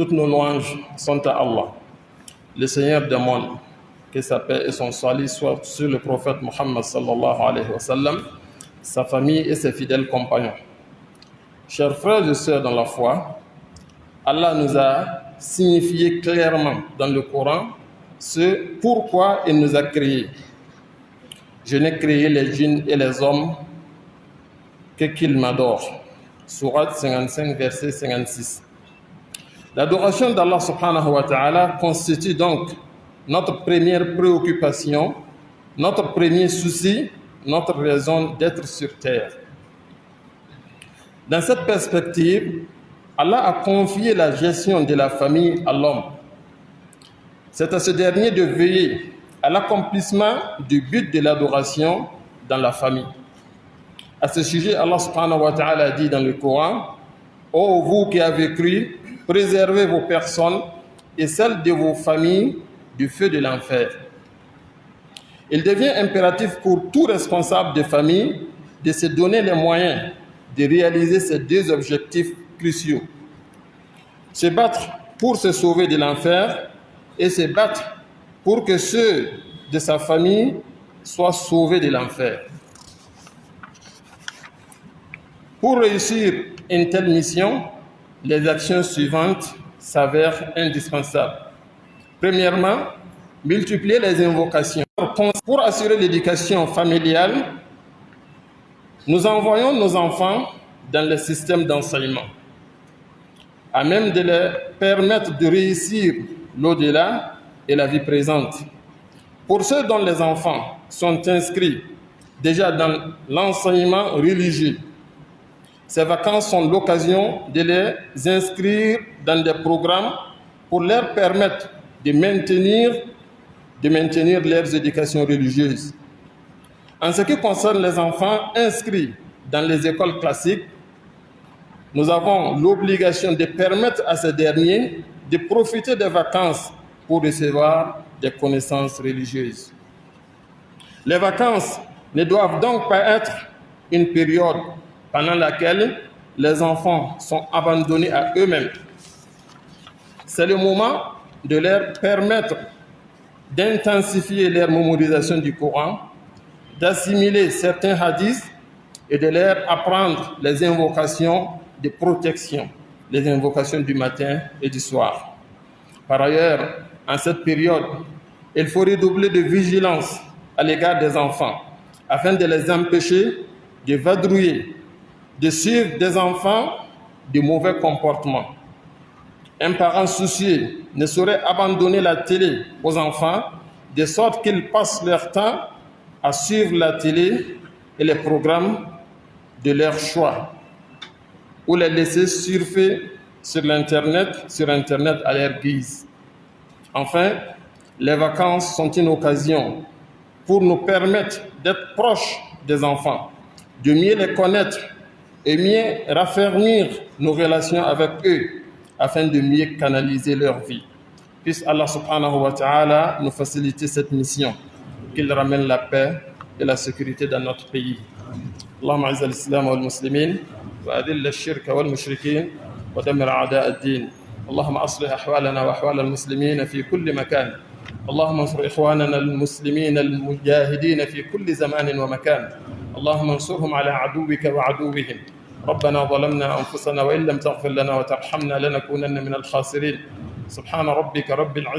Toutes nos louanges sont à Allah, le Seigneur des mondes, que sa paix et son salut soient sur le prophète Muhammad sallallahu alayhi wa sallam, sa famille et ses fidèles compagnons. Chers frères et sœurs dans la foi, Allah nous a signifié clairement dans le Coran ce pourquoi il nous a créés. Je n'ai créé les djinns et les hommes que qu'ils m'adorent. Sourate 55, verset 56. L'adoration d'Allah subhanahu wa ta'ala constitue donc notre première préoccupation, notre premier souci, notre raison d'être sur terre. Dans cette perspective, Allah a confié la gestion de la famille à l'homme. C'est à ce dernier de veiller à l'accomplissement du but de l'adoration dans la famille. À ce sujet, Allah subhanahu wa ta'ala dit dans le Coran: ô vous qui avez cru, préservez vos personnes et celles de vos familles du feu de l'enfer. Il devient impératif pour tout responsable de famille de se donner les moyens de réaliser ces deux objectifs cruciaux. Se battre pour se sauver de l'enfer et se battre pour que ceux de sa famille soient sauvés de l'enfer. Pour réussir une telle mission, les actions suivantes s'avèrent indispensables. Premièrement, multiplier les invocations. Pour assurer l'éducation familiale, nous envoyons nos enfants dans le système d'enseignement, à même de les permettre de réussir l'au-delà et la vie présente. Pour ceux dont les enfants sont inscrits déjà dans l'enseignement religieux, ces vacances sont l'occasion de les inscrire dans des programmes pour leur permettre de maintenir leurs éducations religieuses. En ce qui concerne les enfants inscrits dans les écoles classiques, nous avons l'obligation de permettre à ces derniers de profiter des vacances pour recevoir des connaissances religieuses. Les vacances ne doivent donc pas être une période pendant laquelle les enfants sont abandonnés à eux-mêmes. C'est le moment de leur permettre d'intensifier leur mémorisation du Coran, d'assimiler certains hadiths et de leur apprendre les invocations de protection, les invocations du matin et du soir. Par ailleurs, en cette période, il faut redoubler de vigilance à l'égard des enfants afin de les empêcher de vadrouiller, de suivre des enfants de mauvais comportements. Un parent soucieux ne saurait abandonner la télé aux enfants de sorte qu'ils passent leur temps à suivre la télé et les programmes de leur choix ou les laisser surfer sur Internet à leur guise. Enfin, les vacances sont une occasion pour nous permettre d'être proches des enfants, de mieux les connaître et mieux raffermir nos relations avec eux afin de mieux canaliser leur vie. Puisse Allah subhanahu wa ta'ala nous faciliter cette mission, qu'il ramène la paix et la sécurité dans notre pays. اللهم اعز الاسلام والمسلمين واذل الشرك والمشركين ودمر اعداء الدين. اللهم اصلح احوالنا واحوال المسلمين في كل مكان. اللهم انصر اخواننا المسلمين المجاهدين في كل زمان ومكان. اللهم انصرهم على عدوك وعدوهم. ربنا ظلمنا انفسنا وان لم تغفر لنا وترحمنا لنكونن من الخاسرين. سبحان ربك رب العزة